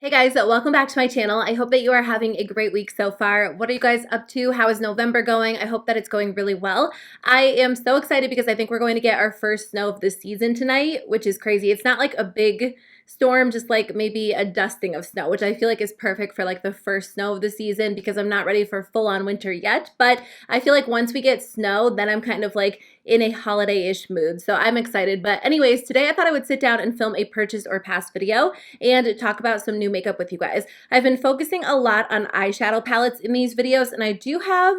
Hey guys, welcome back to my channel. I hope that you are having a great week so far. What are you guys up to? How is November going? I hope that it's going really well. I am so excited because I think we're going to get our first snow of the season tonight, which is crazy. It's not like a big storm, just like maybe a dusting of snow, which I feel like is perfect for like the first snow of the season because I'm not ready for full-on winter yet. But I feel like once we get snow, then I'm kind of like in a holiday-ish mood. So I'm excited. But anyways, today I thought I would sit down and film a purchase or pass video and talk about some new makeup with you guys. I've been focusing a lot on eyeshadow palettes in these videos, and I do have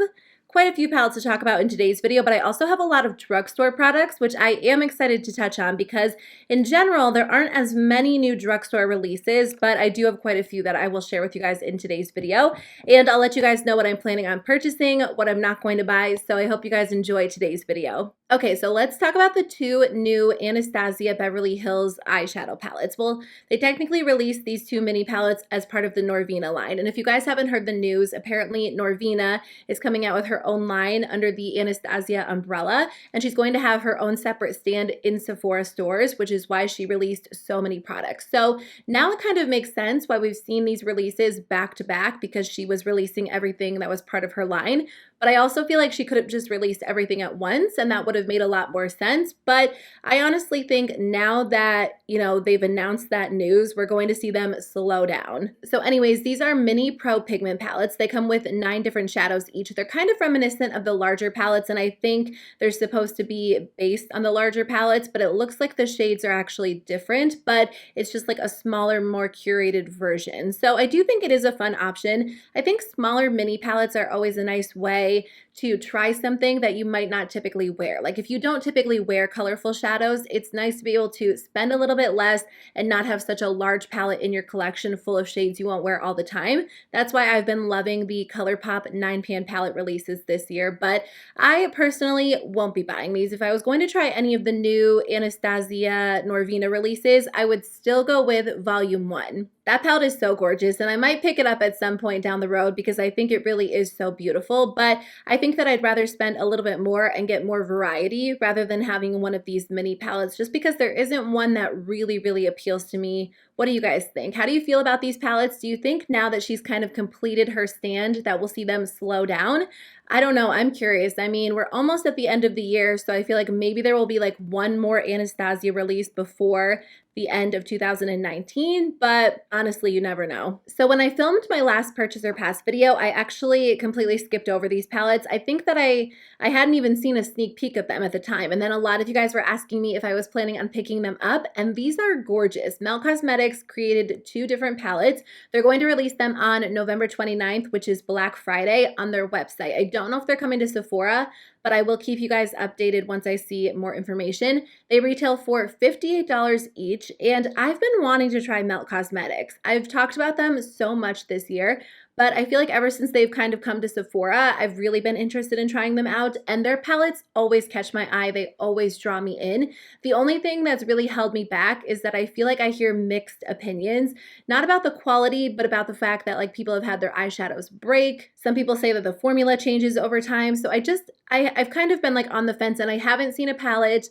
quite a few palettes to talk about in today's video, but I also have a lot of drugstore products, which I am excited to touch on because in general, there aren't as many new drugstore releases, but I do have quite a few that I will share with you guys in today's video. And I'll let you guys know what I'm planning on purchasing, what I'm not going to buy. So I hope you guys enjoy today's video. Okay, so let's talk about the two new Anastasia Beverly Hills eyeshadow palettes. Well, they technically released these two mini palettes as part of the Norvina line. And if you guys haven't heard the news, apparently Norvina is coming out with her own line under the Anastasia umbrella, and she's going to have her own separate stand in Sephora stores, which is why she released so many products. So now it kind of makes sense why we've seen these releases back to back, because she was releasing everything that was part of her line. But I also feel like she could have just released everything at once, and that would have made a lot more sense. But I honestly think now that, they've announced that news, we're going to see them slow down. So anyways, these are mini pro pigment palettes. They come with 9 different shadows each. They're kind of reminiscent of the larger palettes, and I think they're supposed to be based on the larger palettes, but it looks like the shades are actually different, but it's just like a smaller, more curated version. So I do think it is a fun option. I think smaller mini palettes are always a nice way to try something that you might not typically wear. Like if you don't typically wear colorful shadows, it's nice to be able to spend a little bit less and not have such a large palette in your collection full of shades you won't wear all the time. That's why I've been loving the ColourPop 9-pan palette releases this year, but I personally won't be buying these. If I was going to try any of the new Anastasia Norvina releases, I would still go with Volume 1. That palette is so gorgeous, and I might pick it up at some point down the road because I think it really is so beautiful, but I think that I'd rather spend a little bit more and get more variety rather than having one of these mini palettes, just because there isn't one that really appeals to me. What do you guys think? How do you feel about these palettes? Do you think now that she's kind of completed her stand that we'll see them slow down? I don't know. I'm curious. I mean, we're almost at the end of the year, so I feel like maybe there will be like one more Anastasia release before the end of 2019, but honestly, you never know. So when I filmed my last purchase or pass video, I actually completely skipped over these palettes. I think that I hadn't even seen a sneak peek of them at the time, and then a lot of you guys were asking me if I was planning on picking them up, and these are gorgeous. Mel Cosmetics created 2 different palettes. They're going to release them on November 29th, which is Black Friday, on their website. I don't know if they're coming to Sephora, but I will keep you guys updated once I see more information. They retail for $58 each, and I've been wanting to try Melt Cosmetics. I've talked about them so much this year, but I feel like ever since they've kind of come to Sephora, I've really been interested in trying them out, and their palettes always catch my eye. They always draw me in. The only thing that's really held me back is that I feel like I hear mixed opinions, not about the quality, but about the fact that like people have had their eyeshadows break. Some people say that the formula changes over time. So I've kind of been like on the fence, and I haven't seen a palette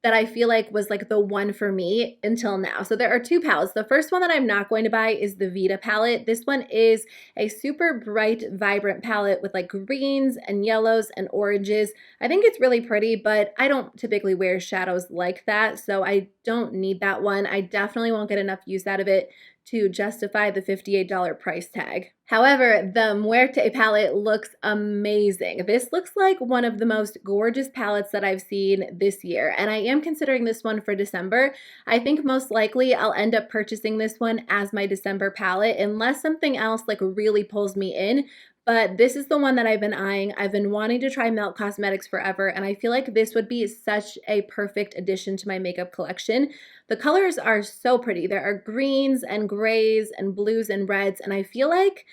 that I feel like was like the one for me until now. So there are 2 palettes. The first one that I'm not going to buy is the Vida palette. This one is a super bright, vibrant palette with like greens and yellows and oranges. I think it's really pretty, but I don't typically wear shadows like that, so I don't need that one. I definitely won't get enough use out of it to justify the $58 price tag. However, the Muerte palette looks amazing. This looks like one of the most gorgeous palettes that I've seen this year, and I am considering this one for December. I think most likely I'll end up purchasing this one as my December palette unless something else like really pulls me in. But this is the one that I've been eyeing. I've been wanting to try Melt Cosmetics forever, and I feel like this would be such a perfect addition to my makeup collection. The colors are so pretty. There are greens and grays and blues and reds, and I feel like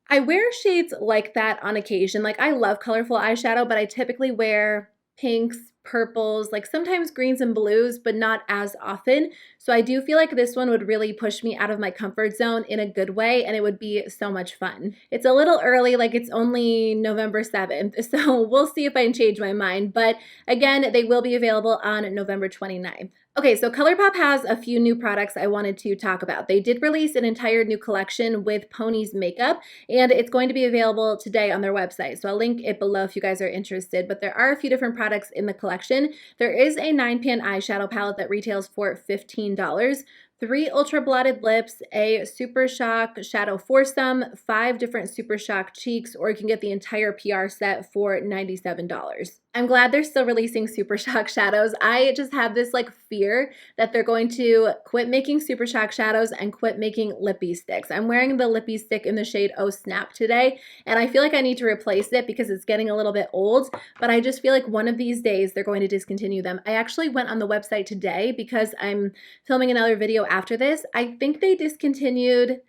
I wear shades like that on occasion. Like I love colorful eyeshadow, but I typically wear pinks, purples, like sometimes greens and blues, but not as often. So I do feel like this one would really push me out of my comfort zone in a good way, and it would be so much fun. It's a little early, like it's only November 7th, so we'll see if I can change my mind. But again, they will be available on November 29th. Okay, so ColourPop has a few new products I wanted to talk about. They did release an entire new collection with Pony's makeup, and it's going to be available today on their website. So I'll link it below if you guys are interested, but there are a few different products in the collection. There is a 9-pan eyeshadow palette that retails for $15. 3 ultra blotted lips, a Super Shock Shadow Foursome, 5 different Super Shock cheeks, or you can get the entire PR set for $97. I'm glad they're still releasing Super Shock shadows. I just have this like fear that they're going to quit making Super Shock shadows and quit making lippy sticks. I'm wearing the lippy stick in the shade Oh Snap today, and I feel like I need to replace it because it's getting a little bit old, but I just feel like one of these days they're going to discontinue them. I actually went on the website today because I'm filming another video after this. I think they discontinued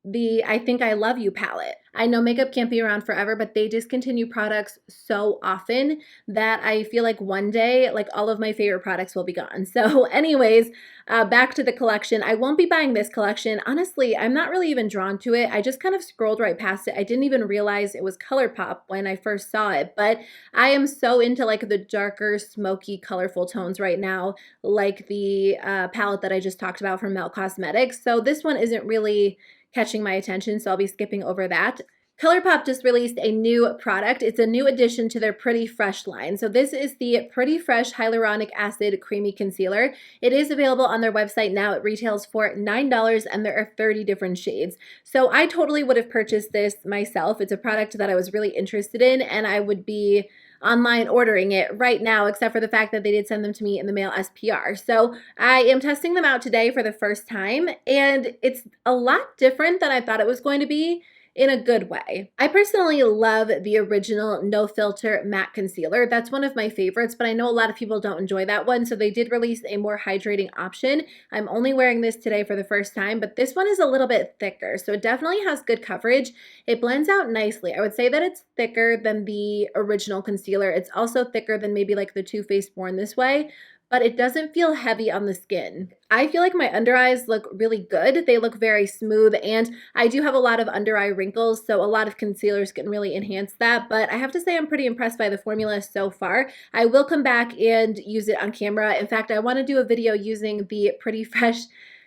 the I Think I Love You palette. I know makeup can't be around forever, but they discontinue products so often that I feel like one day, like all of my favorite products will be gone. So anyways, back to the collection. I won't be buying this collection. Honestly, I'm not really even drawn to it. I just kind of scrolled right past it. I didn't even realize it was ColourPop when I first saw it, but I am so into like the darker, smoky, colorful tones right now, like the palette that I just talked about from Melt Cosmetics. So this one isn't really catching my attention, so I'll be skipping over that. ColourPop just released a new product. It's a new addition to their Pretty Fresh line. So this is the Pretty Fresh Hyaluronic Acid Creamy Concealer. It is available on their website now. It retails for $9 and there are 30 different shades. So I totally would have purchased this myself. It's a product that I was really interested in and I would be online ordering it right now, except for the fact that they did send them to me in the mail as PR. So I am testing them out today for the first time, and it's a lot different than I thought it was going to be in a good way. I personally love the original No Filter Matte Concealer. That's one of my favorites, but I know a lot of people don't enjoy that one, so they did release a more hydrating option. I'm only wearing this today for the first time, but this one is a little bit thicker, so it definitely has good coverage. It blends out nicely. I would say that it's thicker than the original concealer. It's also thicker than maybe like the Too Faced Born This Way, but it doesn't feel heavy on the skin. I feel like my under eyes look really good. They look very smooth, and I do have a lot of under eye wrinkles, so a lot of concealers can really enhance that, but I have to say I'm pretty impressed by the formula so far. I will come back and use it on camera. In fact, I want to do a video using the Pretty Fresh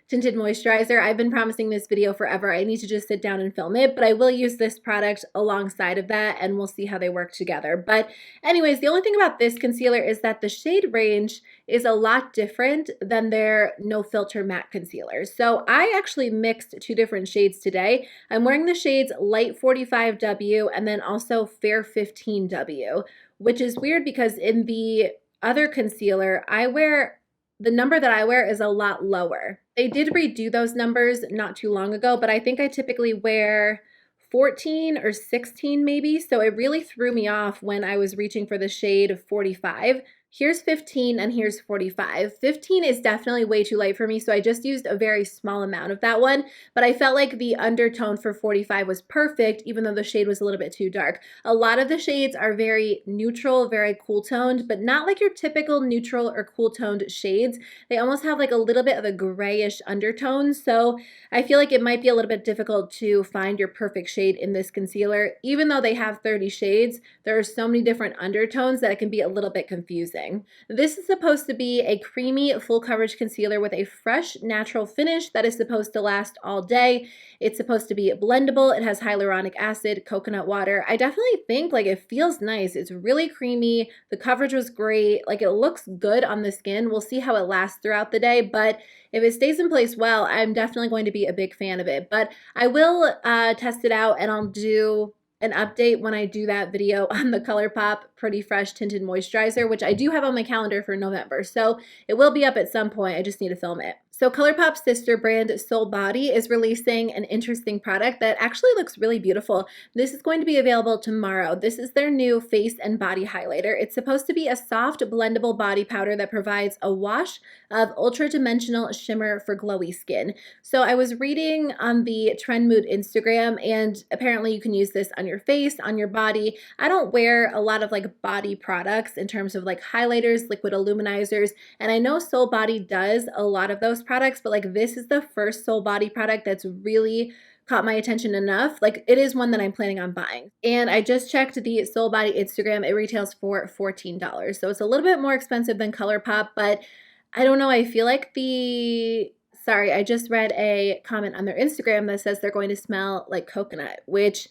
Tinted Moisturizer. I've been promising this video forever. I need to just sit down and film it, but I will use this product alongside of that and we'll see how they work together. But anyways, the only thing about this concealer is that the shade range is a lot different than their No Filter Matte Concealers. So I actually mixed 2 different shades today. I'm wearing the shades Light 45W and then also Fair 15W, which is weird because in the other concealer, the number that I wear is a lot lower. They did redo those numbers not too long ago, but I think I typically wear 14 or 16 maybe, so it really threw me off when I was reaching for the shade 45. Here's 15 and here's 45. 15 is definitely way too light for me, so I just used a very small amount of that one, but I felt like the undertone for 45 was perfect, even though the shade was a little bit too dark. A lot of the shades are very neutral, very cool toned, but not like your typical neutral or cool toned shades. They almost have like a little bit of a grayish undertone, so I feel like it might be a little bit difficult to find your perfect shade in this concealer. Even though they have 30 shades, there are so many different undertones that it can be a little bit confusing. This is supposed to be a creamy, full coverage concealer with a fresh, natural finish that is supposed to last all day. It's supposed to be blendable. It has hyaluronic acid, coconut water. I definitely think like it feels nice. It's really creamy. The coverage was great. Like it looks good on the skin. We'll see how it lasts throughout the day, but if it stays in place well, I'm definitely going to be a big fan of it. But I will test it out and I'll do an update when I do that video on the ColourPop Pretty Fresh Tinted Moisturizer, which I do have on my calendar for November. So it will be up at some point. I just need to film it. So ColourPop's sister brand Soul Body is releasing an interesting product that actually looks really beautiful. This is going to be available tomorrow. This is their new face and body highlighter. It's supposed to be a soft blendable body powder that provides a wash of ultra dimensional shimmer for glowy skin. So I was reading on the Trend Mood Instagram, and apparently you can use this on your face, on your body. I don't wear a lot of like body products in terms of like highlighters, liquid illuminizers, and I know Soul Body does a lot of those products, but like this is the first Soul Body product that's really caught my attention enough. Like it is one that I'm planning on buying. And I just checked the Soul Body Instagram. It retails for $14. So it's a little bit more expensive than ColourPop, but I don't know. I feel like sorry, I just read a comment on their Instagram that says they're going to smell like coconut, which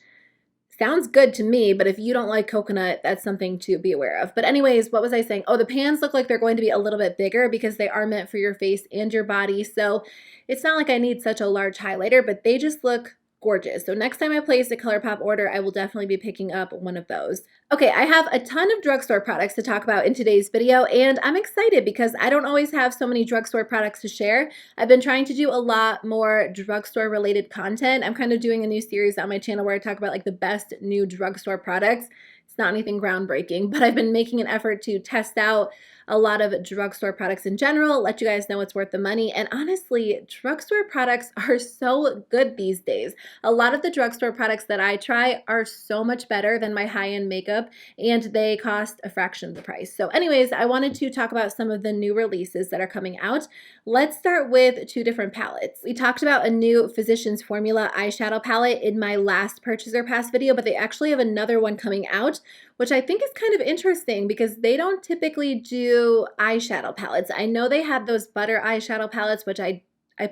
sounds good to me, but if you don't like coconut, that's something to be aware of. But anyways, what was I saying? Oh, the pans look like they're going to be a little bit bigger because they are meant for your face and your body. So it's not like I need such a large highlighter, but they just look gorgeous. So next time I place a ColourPop order, I will definitely be picking up one of those. Okay, I have a ton of drugstore products to talk about in today's video, and I'm excited because I don't always have so many drugstore products to share. I've been trying to do a lot more drugstore related content. I'm kind of doing a new series on my channel where I talk about like the best new drugstore products. It's not anything groundbreaking, but I've been making an effort to test out a lot of drugstore products in general, let you guys know it's worth the money. And honestly, drugstore products are so good these days. A lot of the drugstore products that I try are so much better than my high-end makeup, and they cost a fraction of the price. So anyways, I wanted to talk about some of the new releases that are coming out. Let's start with two different palettes. We talked about a new Physicians Formula eyeshadow palette in my last Purchaser Pass video, but they actually have another one coming out, which I think is kind of interesting because they don't typically do eyeshadow palettes. I know they had those butter eyeshadow palettes, which I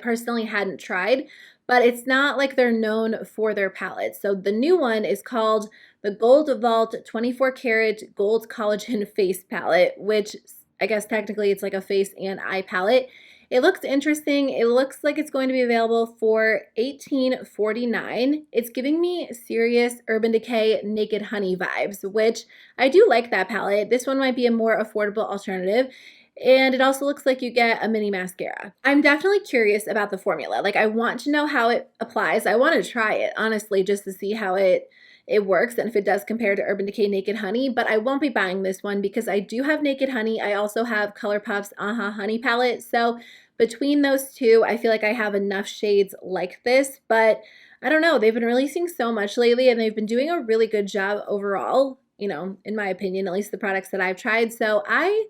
personally hadn't tried, but it's not like they're known for their palettes. So the new one is called the Gold Vault 24 Karat Gold Collagen Face Palette, which I guess technically it's like a face and eye palette. It looks interesting. It looks like it's going to be available for $18.49. It's giving me serious Urban Decay Naked Honey vibes, which I do like that palette. This one might be a more affordable alternative. And it also looks like you get a mini mascara. I'm definitely curious about the formula. Like I want to know how it applies. I want to try it, honestly, just to see how it works and if it does compare to Urban Decay Naked Honey, but I won't be buying this one because I do have Naked Honey. I also have ColourPop's Honey palette. So between those two, I feel like I have enough shades like this, but I don't know. They've been releasing so much lately and they've been doing a really good job overall, you know, in my opinion, at least the products that I've tried. So I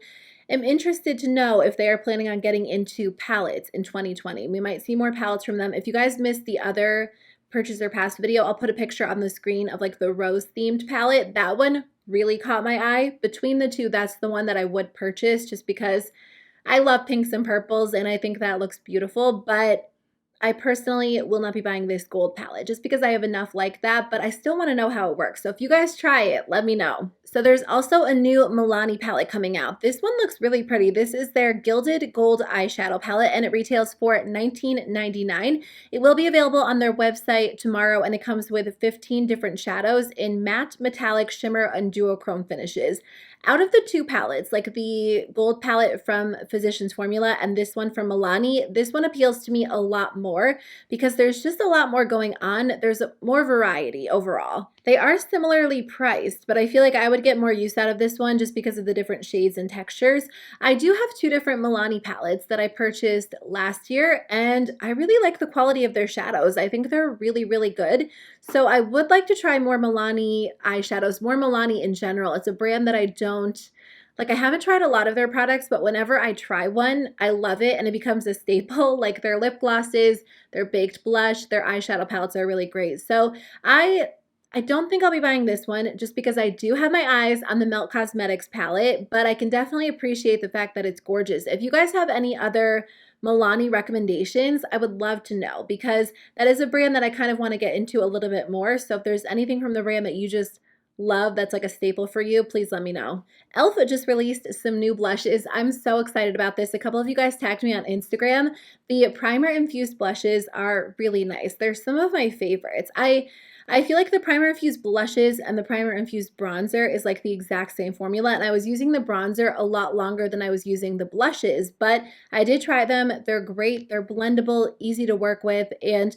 am interested to know if they are planning on getting into palettes in 2020. We might see more palettes from them. If you guys missed the other Purchaser Pass video, I'll put a picture on the screen of like the rose themed palette. That one really caught my eye. Between the two, that's the one that I would purchase just because I love pinks and purples and I think that looks beautiful, but I personally will not be buying this gold palette just because I have enough like that, but I still want to know how it works. So if you guys try it, let me know. So there's also a new Milani palette coming out. This one looks really pretty. This is their Gilded Gold eyeshadow palette and it retails for $19.99. It will be available on their website tomorrow and it comes with 15 different shadows in matte, metallic, shimmer, and duochrome finishes. Out of the two palettes, like the gold palette from Physicians Formula and this one from Milani, this one appeals to me a lot more because there's just a lot more going on. There's more variety overall. They are similarly priced, but I feel like I would get more use out of this one just because of the different shades and textures. I do have two different Milani palettes that I purchased last year, and I really like the quality of their shadows. I think they're really, really good. So I would like to try more Milani eyeshadows, more Milani in general. It's a brand that I haven't tried a lot of their products, but whenever I try one, I love it and it becomes a staple. Like their lip glosses, their baked blush, their eyeshadow palettes are really great. So I don't think I'll be buying this one just because I do have my eyes on the Melt Cosmetics palette, but I can definitely appreciate the fact that it's gorgeous. If you guys have any other Milani recommendations, I would love to know because that is a brand that I kind of want to get into a little bit more. So if there's anything from the brand that you just love that's like a staple for you, please let me know. Elfa just released some new blushes. I'm so excited about this. A couple of you guys tagged me on Instagram. The primer infused blushes are really nice. They're some of my favorites. I feel like the primer infused blushes and the primer infused bronzer is like the exact same formula, and I was using the bronzer a lot longer than I was using the blushes, but I did try them. They're great. They're blendable, easy to work with, and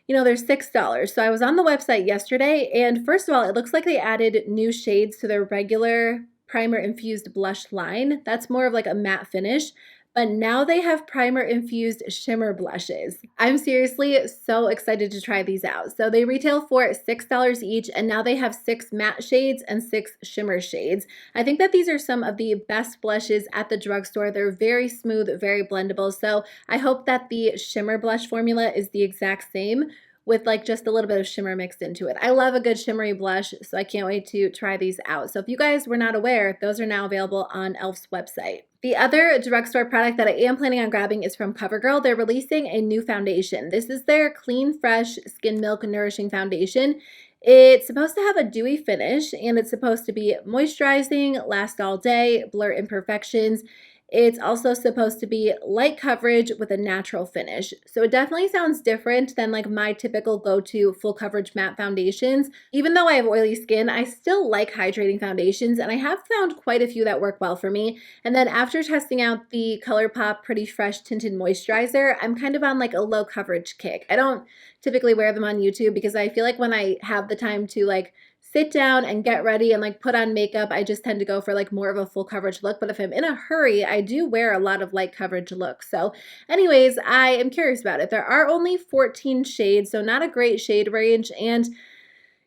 you know, they're $6. So I was on the website yesterday, and first of all, it looks like they added new shades to their regular primer infused blush line. That's more of like a matte finish. but now they have primer infused shimmer blushes. I'm seriously so excited to try these out. So they retail for $6 each, and now they have 6 matte shades and 6 shimmer shades. I think that these are some of the best blushes at the drugstore. They're very smooth, very blendable. So I hope that the shimmer blush formula is the exact same with like just a little bit of shimmer mixed into it. I love a good shimmery blush, so I can't wait to try these out. So if you guys were not aware, those are now available on e.l.f.'s website. The other drugstore product that I am planning on grabbing is from CoverGirl. They're releasing a new foundation. This is their Clean Fresh Skin Milk Nourishing Foundation. It's supposed to have a dewy finish, and it's supposed to be moisturizing, last all day, blur imperfections. It's also supposed to be light coverage with a natural finish. So it definitely sounds different than like my typical go-to full coverage matte foundations. Even though I have oily skin, I still like hydrating foundations, and I have found quite a few that work well for me. And then after testing out the ColourPop Pretty Fresh Tinted Moisturizer, I'm kind of on like a low coverage kick. I don't typically wear them on YouTube because I feel like when I have the time to like sit down and get ready and like put on makeup, I just tend to go for like more of a full coverage look. But if I'm in a hurry, I do wear a lot of light coverage looks. So anyways, I am curious about it. There are only 14 shades, so not a great shade range. And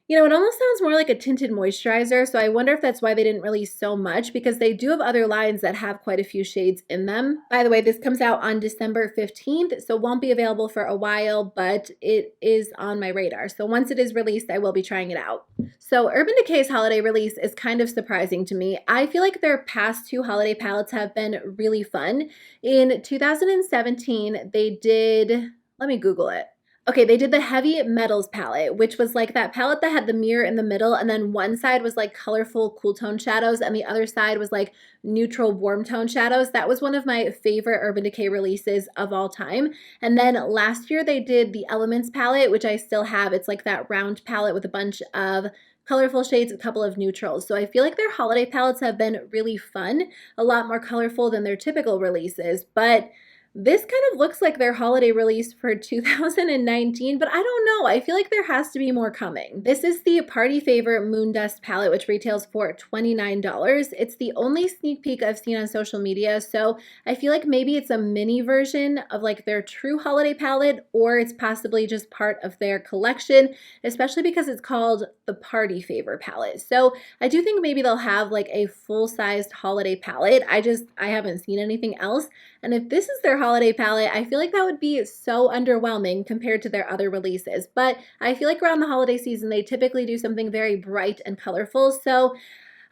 you know, it almost sounds more like a tinted moisturizer, so I wonder if that's why they didn't release so much, because they do have other lines that have quite a few shades in them. By the way, this comes out on December 15th, so it won't be available for a while, but it is on my radar. So once it is released, I will be trying it out. So Urban Decay's holiday release is kind of surprising to me. I feel like their past 2 holiday palettes have been really fun. In 2017, they did, let me Google it. Okay, they did the Heavy Metals palette, which was like that palette that had the mirror in the middle, and then one side was like colorful cool tone shadows, and the other side was like neutral warm tone shadows. That was one of my favorite Urban Decay releases of all time. And then last year they did the Elements palette, which I still have. It's like that round palette with a bunch of colorful shades, a couple of neutrals. So I feel like their holiday palettes have been really fun, a lot more colorful than their typical releases, but this kind of looks like their holiday release for 2019, but I don't know. I feel like there has to be more coming. This is the Party Favor Moon Dust palette, which retails for $29. It's the only sneak peek I've seen on social media, so I feel like maybe it's a mini version of like their true holiday palette, or it's possibly just part of their collection, especially because it's called the Party Favor palette. So I do think maybe they'll have like a full-sized holiday palette. I haven't seen anything else. And if this is their holiday palette, I feel like that would be so underwhelming compared to their other releases. But I feel like around the holiday season, they typically do something very bright and colorful. So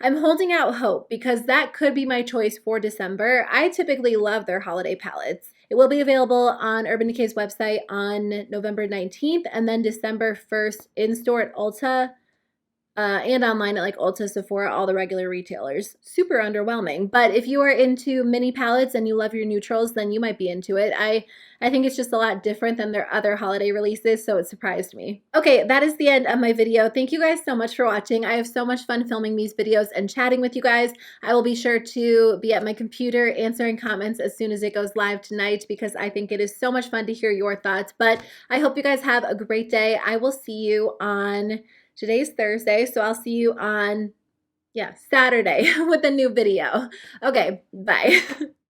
I'm holding out hope because that could be my choice for December. I typically love their holiday palettes. It will be available on Urban Decay's website on November 19th and then December 1st in store at Ulta. And online at like Ulta, Sephora, all the regular retailers. Super underwhelming. But if you are into mini palettes and you love your neutrals, then you might be into it. I think it's just a lot different than their other holiday releases, so it surprised me. Okay, that is the end of my video. Thank you guys so much for watching. I have so much fun filming these videos and chatting with you guys. I will be sure to be at my computer answering comments as soon as it goes live tonight because I think it is so much fun to hear your thoughts. But I hope you guys have a great day. I will see you on... Today's Thursday, so I'll see you on, Saturday with a new video. Okay, bye.